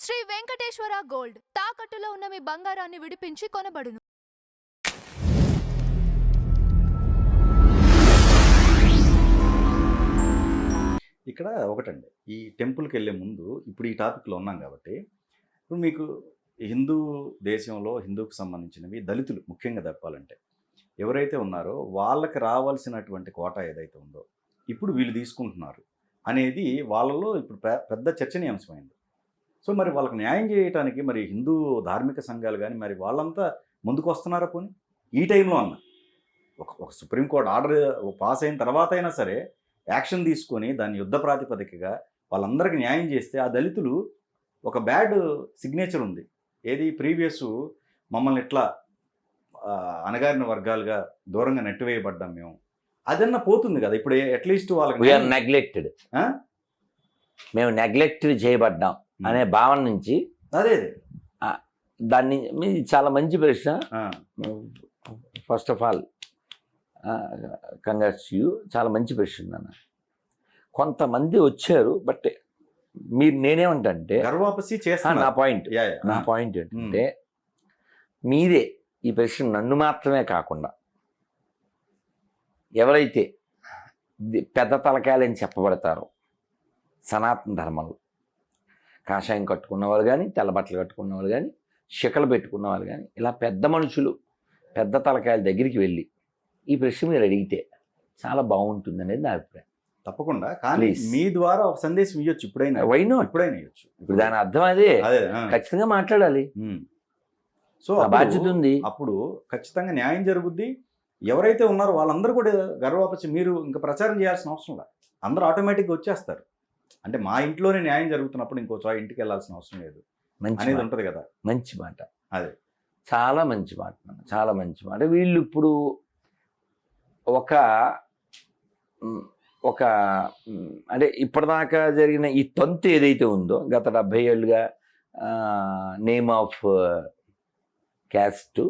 Shri Venkateswara gold తాకట్టులో ఉన్న మీ బంగారాన్ని విడిపించి కొనబడును. ఇక్కడ ఒకటండి, ఈ టెంపుల్కి వెళ్ళే ముందు ఇప్పుడు ఈ టాపిక్లో ఉన్నాం కాబట్టి, ఇప్పుడు మీకు హిందూ దేశంలో హిందూకి సంబంధించినవి దళితులు ముఖ్యంగా చెప్పాలంటే ఎవరైతే ఉన్నారో వాళ్ళకి రావాల్సినటువంటి కోటా ఏదైతే ఉందో ఇప్పుడు వీళ్ళు తీసుకుంటున్నారు అనేది వాళ్ళలో ఇప్పుడు పెద్ద చర్చనీయాంశమైంది. సో మరి వాళ్ళకి న్యాయం చేయడానికి మరి హిందూ ధార్మిక సంఘాలు కానీ మరి వాళ్ళంతా ముందుకు వస్తున్నారా? పోనీ ఈ టైంలో అన్న ఒక సుప్రీంకోర్టు ఆర్డర్ పాస్ అయిన తర్వాత అయినా సరే యాక్షన్ తీసుకొని దాన్ని యుద్ధ ప్రాతిపదికగా వాళ్ళందరికీ న్యాయం చేస్తే ఆ దళితులు ఒక బ్యాడ్ సిగ్నేచర్ ఉంది. ఏది ప్రీవియస్ మమ్మల్ని ఇట్లా అణగారిన వర్గాలుగా దూరంగా నెట్టివేయబడ్డాం మేము, అదన్నా పోతుంది కదా ఇప్పుడు. అట్లీస్ట్ వాళ్ళకి నెగ్లెక్టెడ్, మేము నెగ్లెక్టెడ్ చేయబడ్డాం అనే భావన నుంచి అదే దాన్ని మీది చాలా మంచి ప్రశ్న. First of all congrats you, చాలా మంచి ప్రశ్న అన్న. కొంతమంది వచ్చారు, బట్ మీరు నేనేమంటే నా పాయింట్ ఏంటంటే మీరే ఈ ప్రశ్న నన్ను మాత్రమే కాకుండా ఎవరైతే పెద్ద తలకాయలని చెప్పబడతారో సనాతన ధర్మంలో కాషాయం కట్టుకున్న వాళ్ళు కానీ తెల్ల బట్టలు కట్టుకున్న వాళ్ళు కానీ శిఖలు పెట్టుకున్న వాళ్ళు కానీ ఇలా పెద్ద మనుషులు పెద్ద తలకాయల దగ్గరికి వెళ్ళి ఈ ప్రశ్న మీరు అడిగితే చాలా బాగుంటుంది అనేది నా అభిప్రాయం. తప్పకుండా, కానీ మీ ద్వారా ఒక సందేశం ఇవ్వచ్చు ఇప్పుడైనా. ఇప్పుడైనా ఇవ్వచ్చు. ఇప్పుడు దాని అర్థం అదే, ఖచ్చితంగా మాట్లాడాలి. సో బాధ్యత ఉంది. అప్పుడు ఖచ్చితంగా న్యాయం జరుగుద్ది. ఎవరైతే ఉన్నారో వాళ్ళందరూ కూడా గర్వాపరిచి మీరు ఇంకా ప్రచారం చేయాల్సిన అవసరం లేదు, అందరూ ఆటోమేటిక్గా వచ్చేస్తారు. అంటే మా ఇంట్లోనే న్యాయం జరుగుతున్నప్పుడు ఇంకో ఇంటికి వెళ్ళాల్సిన అవసరం లేదు అనేది ఉంటుంది కదా. మంచి మాట, అదే చాలా మంచి మాట, చాలా మంచి మాట. వీళ్ళు ఇప్పుడు ఒక అంటే ఇప్పటిదాకా జరిగిన ఈ తంతు ఏదైతే ఉందో గత 70 ఏళ్ళుగా నేమ్ ఆఫ్ క్యాస్ట్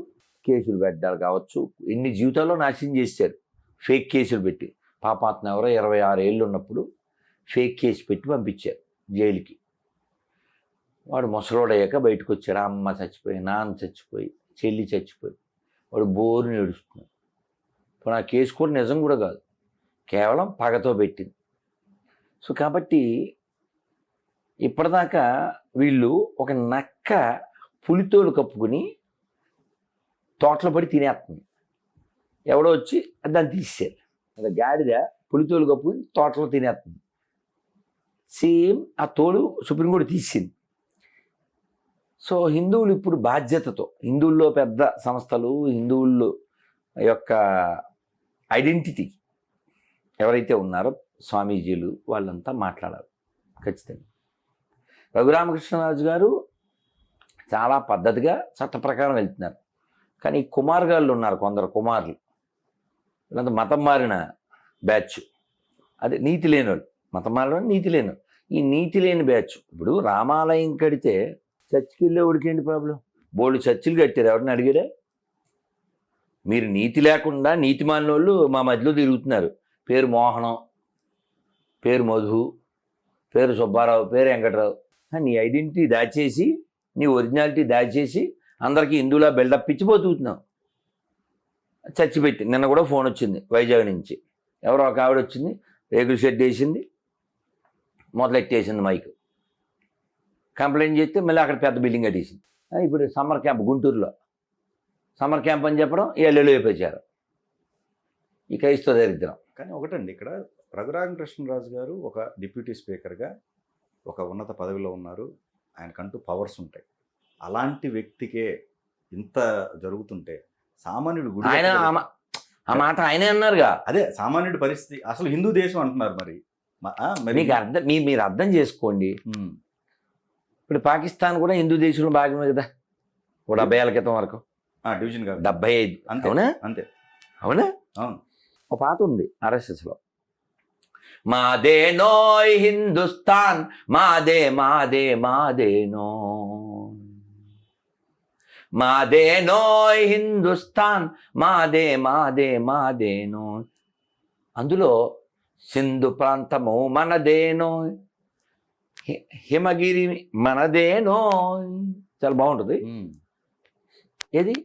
కేసులు పెట్టాలి కావచ్చు, ఎన్ని జీవితాల్లో నాశనం చేశారు ఫేక్ కేసులు పెట్టి. పాపాత్మ ఎవరో 26 ఏళ్ళు ఉన్నప్పుడు ఫేక్ కేసు పెట్టి పంపించారు జైలుకి. వాడు ముసలోడయ్యాక బయటకు వచ్చాడు, అమ్మ చచ్చిపోయి, నాన్న చచ్చిపోయి, చెల్లి చచ్చిపోయి, వాడు బోరుని ఏడుస్తున్నాడు. ఇప్పుడు ఆ కేసు కూడా నిజం కూడా కాదు, కేవలం పగతో పెట్టింది. సో కాబట్టి ఇప్పటిదాకా వీళ్ళు ఒక నక్క పులితోలు కప్పుకుని తోటలో పడి తినేస్తుంది. ఎవడో వచ్చి దాన్ని తీసేయాలి. అది గాడిద పులితోలు కప్పుకుని తోటలో తినేస్తుంది. సేమ్ ఆ తోలు సుప్రీంకోర్టు తీసింది. సో హిందువులు ఇప్పుడు బాధ్యతతో, హిందువుల్లో పెద్ద సంస్థలు, హిందువుల్లో యొక్క ఐడెంటిటీ ఎవరైతే ఉన్నారో స్వామీజీలు వాళ్ళంతా మాట్లాడారు ఖచ్చితంగా. రఘురామకృష్ణరాజు గారు చాలా పద్ధతిగా చట్ట ప్రకారం వెళ్తున్నారు. కానీ కుమార్గాళ్ళు ఉన్నారు, కొందరు కుమారులు, వీళ్ళంతా మతం మారిన బ్యాచ్. అదే నీతి లేని వాళ్ళు, మతం మారిన నీతి లేని. ఈ నీతి లేని బ్యాచ్ ఇప్పుడు రామాలయం కడితే చర్చికి వెళ్ళే ఉడికేంటి ప్రాబ్లం? బోల్డ్ చర్చిలు కట్టారు, ఎవరిని అడిగాడే? మీరు నీతి లేకుండా నీతి మాలిన వాళ్ళు మా మధ్యలో తిరుగుతున్నారు. పేరు మోహనం, పేరు మధు, పేరు సుబ్బారావు, పేరు వెంకటరావు. నీ ఐడెంటిటీ దాచేసి, నీ ఒరిజినాలిటీ దాచేసి అందరికీ హిందువులా బిల్డప్ ఇచ్చి బతుకుతున్నావు. చర్చి పెట్టి నిన్న కూడా ఫోన్ వచ్చింది వైజాగ్ నుంచి, ఎవరో ఒక ఆవిడ వచ్చింది, రేకుల షెడ్ వేసింది, మొదలెట్టేసింది మైక్. కంప్లైంట్ చేస్తే మళ్ళీ అక్కడ పెద్ద బిల్డింగ్ కట్టేసింది. ఇప్పుడు సమ్మర్ క్యాంప్ గుంటూరులో సమ్మర్ క్యాంప్ అని చెప్పడం ఏళ్ళు వేపేశారు. ఈ క్రైస్తవ దరిద్రం. కానీ ఒకటండి, ఇక్కడ రఘురామకృష్ణరాజు గారు ఒక డిప్యూటీ స్పీకర్గా ఒక ఉన్నత పదవిలో ఉన్నారు, ఆయనకంటూ పవర్స్ ఉంటాయి. అలాంటి వ్యక్తికే ఇంత జరుగుతుంటే సామాన్యుడు గుడి ఆయన ఆ మాట ఆయనే అన్నారుగా. అదే సామాన్యుడి పరిస్థితి, అసలు హిందూ దేశం అంటున్నారు. మరి మీరు అర్థం చేసుకోండి. ఇప్పుడు పాకిస్తాన్ కూడా హిందూ దేశంలో భాగమే కదా, ఓ 70 ఏళ్ళ క్రితం వరకు. డివిజన్ కాదు, 75. అవునా? అంతే. అవునా? అవును. ఒక పాట ఉంది RSSలో, మాదేనోయ్ హిందుస్థాన్, మాదే మాదే మాదేనో, మాదేనోయ్ హిందుస్థాన్, మాదే మాదే మాదేనో. అందులో సింధు ప్రాంతము మనదేనో, హిమగిరి మనదేనో చాలా బాగుంటుంది. ఏది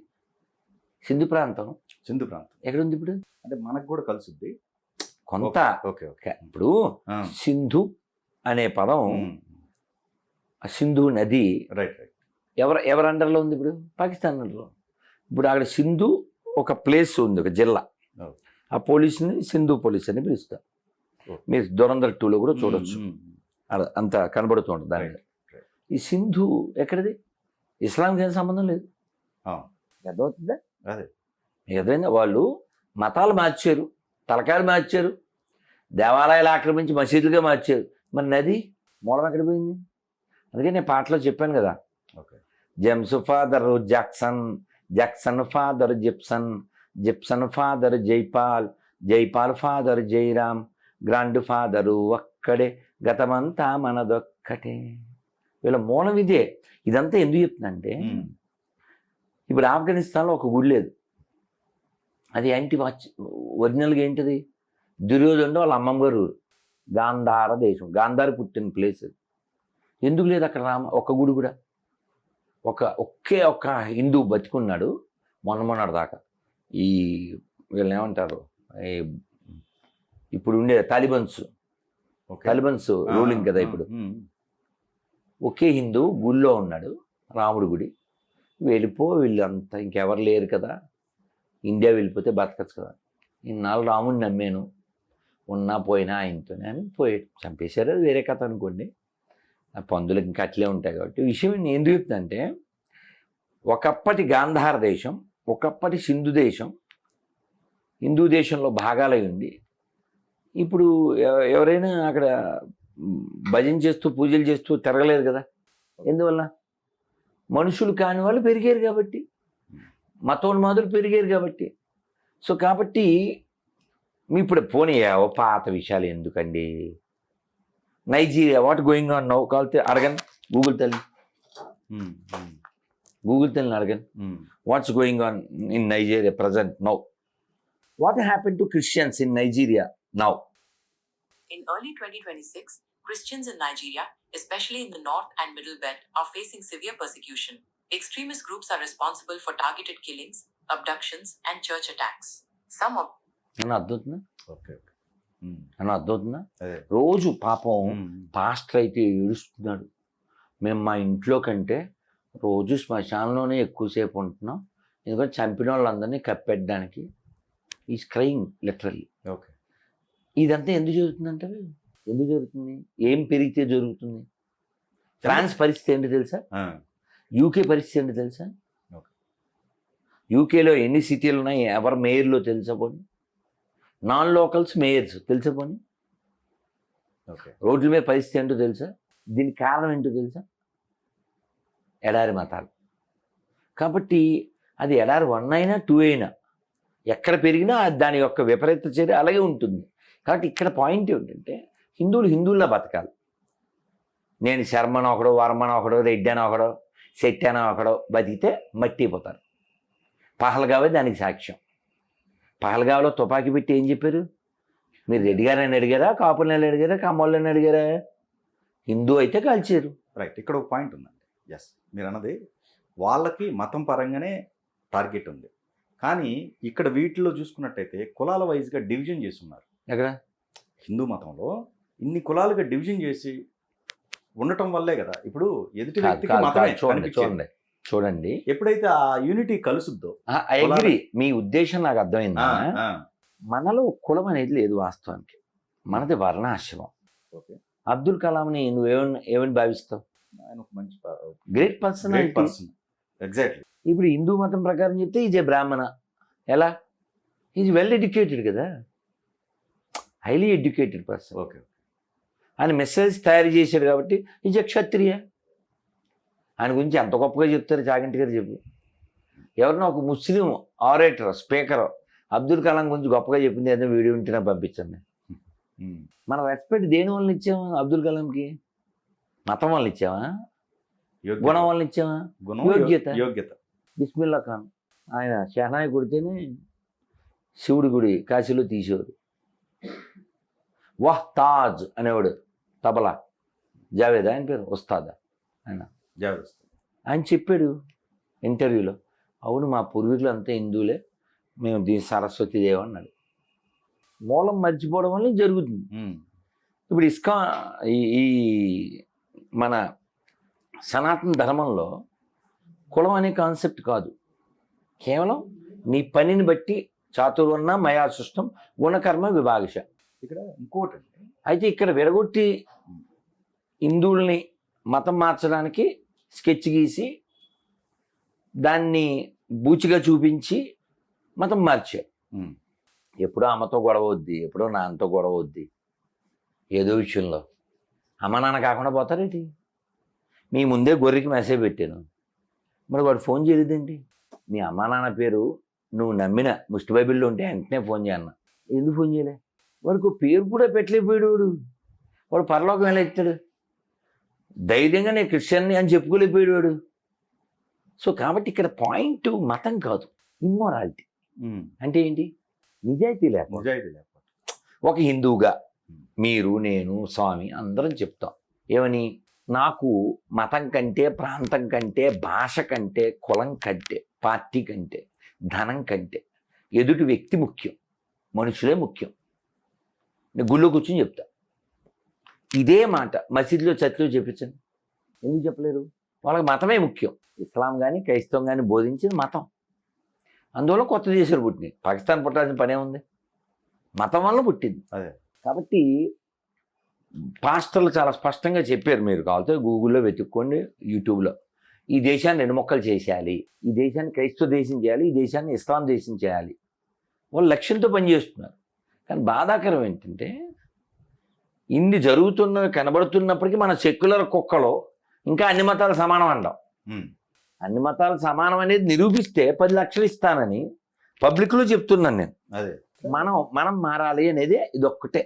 సింధు ప్రాంతం సింధు ప్రాంతం ఎక్కడుంది ఇప్పుడు? అంటే మనకు కూడా కలుసుద్ది కొంత. ఓకే ఇప్పుడు సింధు అనే పదం, సింధు నది రైట్ ఎవరి అండర్లో ఉంది ఇప్పుడు? పాకిస్తాన్ అండర్లో. ఇప్పుడు అక్కడ సింధు ఒక ప్లేస్ ఉంది, ఒక జిల్లా. ఆ పోలీసుని సింధు పోలీస్ అని పిలుస్తారు. మీరు దురంధర్ 2లో కూడా చూడొచ్చు, అంత కనబడుతూ ఉంటుంది దానికి. ఈ సింధు ఎక్కడిది? ఇస్లాంకి ఏం సంబంధం లేదు. అర్థమవుతుందా? ఏదైనా వాళ్ళు మతాలు మార్చారు, తలకాయలు మార్చారు, దేవాలయాలు ఆక్రమించి మసీదులుగా మార్చారు. మరి నది మూలం ఎక్కడ పోయింది? అందుకే నేను పాటలో చెప్పాను కదా, James father Jackson, Jackson father Gibson, Gibson father Jaipal, Jaipal father Jairam, grand father ఒక్కడే, గతమంతా మనదొక్కటే. వీళ్ళ మూలం ఇదే. ఇదంతా ఎందుకు చెప్తుందంటే, ఇప్పుడు ఆఫ్ఘనిస్తాన్లో ఒక గుడి లేదు. అది ఏంటి? ఒరిజినల్గా ఏంటిది? దుర్యోధనుడు వాళ్ళ అమ్మమ్మ గారు ఊరు, గాంధార దేశం, గాంధారి పుట్టిన ప్లేస్. ఎందుకు లేదు అక్కడ ఒక్క గుడి కూడా? ఒకే ఒక్క హిందూ బతికున్నాడు మొన్నటి దాకా. ఈ వీళ్ళని ఏమంటారు, ఇప్పుడు ఉండే తాలిబన్స్ రూలింగ్ కదా ఇప్పుడు. ఒకే హిందూ గుడిలో ఉన్నాడు, రాముడి గుడి. వీళ్ళంతా ఇంకెవరు లేరు కదా, ఇండియా వెళ్ళిపోతే బతకచ్చు కదా. ఇన్నాళ్ళు రాముడిని నమ్మాను, ఉన్నా పోయినా ఆయనతోనే అని చంపేశారు. అది వేరే కథ అనుకోండి. ఆ పందులకు ఇంకా అట్లే ఉంటాయి. కాబట్టి విషయం నేను ఎందుకు చెప్తానంటే, ఒకప్పటి గాంధార దేశం, ఒకప్పటి సింధు దేశం, హిందూ దేశంలో భాగాలై ఉండి, ఇప్పుడు ఎవరైనా అక్కడ భజన చేస్తూ పూజలు చేస్తూ తిరగలేదు కదా. ఎందువల్ల? మనుషులు కాని వాళ్ళు పెరిగారు కాబట్టి, మతోన్మాదులు పెరిగారు కాబట్టి. సో కాబట్టి ఇప్పుడు పోనీ పాత విషయాలు ఎందుకండి? Nigeria, what going on now? కావాలితే అడగండి గూగుల్ తల్లిని అడగండి. What's going on in Nigeria present now? What happen to Christians in Nigeria now? In early 2026, Christians in Nigeria, especially in the north and middle belt, are facing severe persecution. Extremist groups are responsible for targeted killings, abductions, and church attacks. Some of అర్థమవుతుందా? రోజు పాపం pastor అయితే ఏడుస్తున్నాడు, మేము మా ఇంట్లో కంటే రోజు శ్మశానంలోనే ఎక్కువసేపు ఉంటున్నాం, ఎందుకంటే చంపిన వాళ్ళందరినీ కప్పెట్టడానికి. Is crying literally. ఇదంతా ఎందుకు జరుగుతుందంటే, ఎందుకు జరుగుతుంది? ఏం పెరిగితే జరుగుతుంది? ఫ్రాన్స్ పరిస్థితి ఏంటి తెలుసా? యూకే పరిస్థితి ఏంటి తెలుసా? యూకేలో ఎన్ని సిటీలు ఉన్నాయి, ఎవరు మేయర్లో తెలుసా పోనీ? నాన్ లోకల్స్ మేయర్స్ తెలుసా పోనీ? రోడ్ల మీద పరిస్థితి ఏంటో తెలుసా? దీనికి కారణం ఏంటో తెలుసా? ఎడారి మతాలు. కాబట్టి అది ఎడారి 1 అయినా 2 అయినా ఎక్కడ పెరిగినా దాని యొక్క విపరీత చర్య అలాగే ఉంటుంది. కాబట్టి ఇక్కడ పాయింట్ ఏమిటంటే, హిందువుల్లా బతకాలి. నేను శర్మను ఒకడో, వర్మను ఒకడో, రెడ్డను ఒకడో, శెట్టన ఒకడో బతికితే మట్టి అయిపోతారు. పహల్గావే దానికి సాక్ష్యం. పహల్గావ్లో తుపాకీ పెట్టి ఏం చెప్పారు? మీరు రెడ్డి గారని అడిగారా, కాపులని అడిగారా, కమ్మోళ్ళని అడిగారా? హిందూ అయితే కాల్చారు. రైట్. ఇక్కడ ఒక పాయింట్ ఉందండి. ఎస్, మీరు అన్నది వాళ్ళకి మతం పరంగానే టార్గెట్ ఉంది. కానీ ఇక్కడ వీటిలో చూసుకున్నట్టయితే కులాల వైజ్గా డివిజన్ చేసి ఉన్నారు. ఎక్కడ? హిందూ మతంలో ఇన్ని కులాలుగా డివిజన్ చేసి ఉండటం వల్లే కదా ఇప్పుడు ఎదుటి వ్యక్తికి మతమే కనిపించేది. చూడండి, ఎప్పుడైతే ఆ యూనిటీ కలుసుద్దో. ఐ అగ్రీ, మీ ఉద్దేశం నాకు అర్థమైందా? మనలో కులం అనేది లేదు వాస్తవానికి, మనది వర్ణాశ్రమం. అబ్దుల్ కలాంని నువ్వేమని భావిస్తావు? ఆయన ఒక మంచి గ్రేట్ పర్సన్. ఎగ్జాక్ట్లీ. ఇప్పుడు హిందూ మతం ప్రకారం చెప్తే ఈజ్ ఏ బ్రాహ్మణ. ఎలా? ఈజ్ వెల్ ఎడ్యుకేటెడ్ కదా, హైలీ ఎడ్యుకేటెడ్ పర్సన్. ఓకే. ఆయన మెసేజ్ తయారు చేశాడు కాబట్టి ఈజ్ ఏ క్షత్రియ. ఆయన గురించి ఎంత గొప్పగా చెప్తారు చాగంటి గారు. చెప్పు, ఎవరినో ఒక ముస్లిం ఆరేటర్, స్పీకర్ అబ్దుల్ కలాం గురించి గొప్పగా చెప్పింది ఏదో వీడియో ఉంటేనే పంపించండి. మన రెస్పెక్ట్ దేని వల్ల ఇచ్చామా అబ్దుల్ కలాంకి? మతం వల్ల ఇచ్చామా? గుణం వల్ల ఇచ్చామా? యోగ్యత. బిస్మిల్లా ఖాన్ ఆయన షహనాయి కొడితేనే శివుడి గుడి కాశీలో తీసేవారు. వాహ్ తాజ్ అనేవాడు తబలా. జావేదా ఆయన పేరు, ఉస్తాదా ఆయన జాగ్రత్త. ఆయన చెప్పాడు ఇంటర్వ్యూలో, అవును మా పూర్వీకులు అంతా హిందువులే, మేము దీని సరస్వతి దేవి అన్నాడు. మూలం మర్చిపోవడం వల్ల జరుగుతుంది. ఇప్పుడు ఈ మన సనాతన ధర్మంలో కులం అనే కాన్సెప్ట్ కాదు, కేవలం నీ పనిని బట్టి చాతుర్వర్ణ మయా సృష్టం గుణకర్మ విభాగశ. ఇక్కడ ఇంకోటి అండి, అయితే ఇక్కడ విడగొట్టి హిందువుల్ని మతం మార్చడానికి స్కెచ్ గీసి దాన్ని బూచిగా చూపించి మతం మార్చారు. ఎప్పుడో అమ్మతో గొడవ వద్ది, ఎప్పుడో నాన్నతో గొడవ వద్ది, ఏదో విషయంలో అమ్మ నాన్న కాకుండా పోతారేంటి? మీ ముందే గొర్రెకి మెసేజ్ పెట్టాను, మరి వాడు ఫోన్ చేయలేదేంటి? మీ అమ్మ నాన్న పేరు నువ్వు నమ్మిన ముష్టి బైబిల్లో ఉంటే వెంటనే ఫోన్ చేయన్న, ఎందుకు ఫోన్ చేయలే? వాడికి పేరు కూడా పెట్టలేకపోయాడు. వాడు పరలోకం ఎలా ఎత్తాడు? ధైర్యంగా నేను క్రిస్టియన్ని అని చెప్పుకోలేకపోయాడు వాడు. సో కాబట్టి ఇక్కడ పాయింట్ మతం కాదు, ఇమ్మొరాలిటీ. అంటే ఏంటి? నిజాయితీ లేకపోతే. ఒక హిందువుగా మీరు, నేను, స్వామి అందరం చెప్తాం ఏమని, నాకు మతం కంటే, ప్రాంతం కంటే, భాష కంటే, కులం కంటే, పార్టీ కంటే, ధనం కంటే ఎదుటి వ్యక్తి ముఖ్యం, మనుషులే ముఖ్యం. నేను గుళ్ళో కూర్చొని చెప్తా ఇదే మాట. మసీదులో చర్చిలో చెప్పించండి, ఎందుకు చెప్పలేరు? వాళ్ళకి మతమే ముఖ్యం. ఇస్లాం కానీ క్రైస్తవం కానీ బోధించిన మతం. అందువల్ల కొత్త దేశాలు పుట్టినాయి. పాకిస్తాన్ పుట్టాల్సిన పనే ఉంది, మతం వల్ల పుట్టింది. అదే కాబట్టి పాస్టర్లు చాలా స్పష్టంగా చెప్పారు, మీరు కావాలితే గూగుల్లో వెతుక్కోండి, యూట్యూబ్లో. ఈ దేశాన్ని 2 ముక్కలు చేసేయాలి, ఈ దేశాన్ని క్రైస్తవ దేశం చేయాలి, ఈ దేశాన్ని ఇస్లాం దేశం చేయాలి. వాళ్ళు లక్ష్యంతో పనిచేస్తున్నారు. కానీ బాధాకరం ఏంటంటే ఇన్ని జరుగుతున్నవి కనబడుతున్నప్పటికీ మన సెక్యులర్ కుక్కలో ఇంకా అన్ని మతాలు సమానం అంటాం. అన్ని మతాలు సమానం అనేది నిరూపిస్తే 10 లక్షలు ఇస్తానని పబ్లిక్లో చెప్తున్నాను నేను. అదే మనం మారాలి అనేది ఇదొక్కటే.